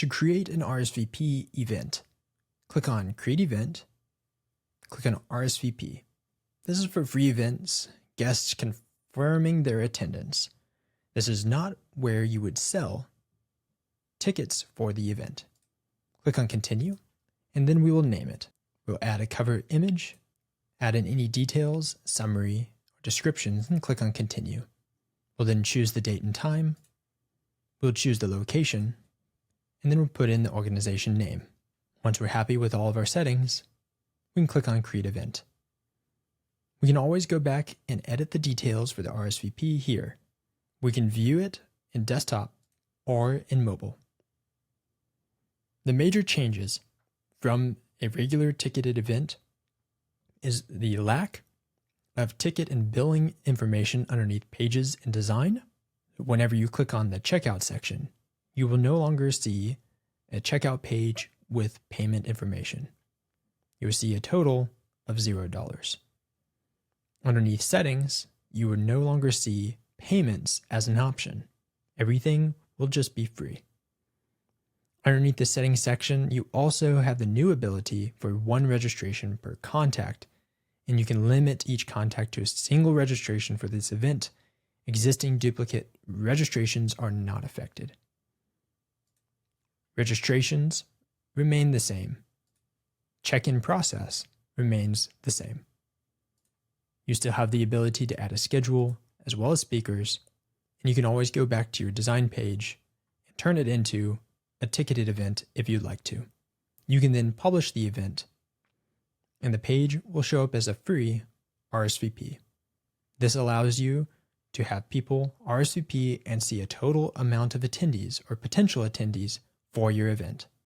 To create an RSVP event, click on Create Event, click on RSVP. This is for free events, guests confirming their attendance. This is not where you would sell tickets for the event. Click on Continue, and then we will name it. We'll add a cover image, add in any details, summary, or descriptions, and click on Continue. We'll then choose the date and time. We'll choose the location, and then we'll put in the organization name. Once we're happy with all of our settings, we can click on Create Event. We can always go back and edit the details for the RSVP here. We can view it in desktop or in mobile. The major changes from a regular ticketed event is the lack of ticket and billing information underneath Pages and Design. Whenever you click on the Checkout section, you will no longer see a checkout page with payment information. You will see a total of $0. Underneath Settings, you will no longer see payments as an option. Everything will just be free. Underneath the Settings section, you also have the new ability for one registration per contact, and you can limit each contact to a single registration for this event. Existing duplicate registrations are not affected. Registrations remain the same. Check-in process remains the same. You still have the ability to add a schedule as well as speakers, and you can always go back to your design page and turn it into a ticketed event if you'd like to. You can then publish the event, and the page will show up as a free RSVP. This allows you to have people RSVP and see a total amount of attendees or potential attendees for your event.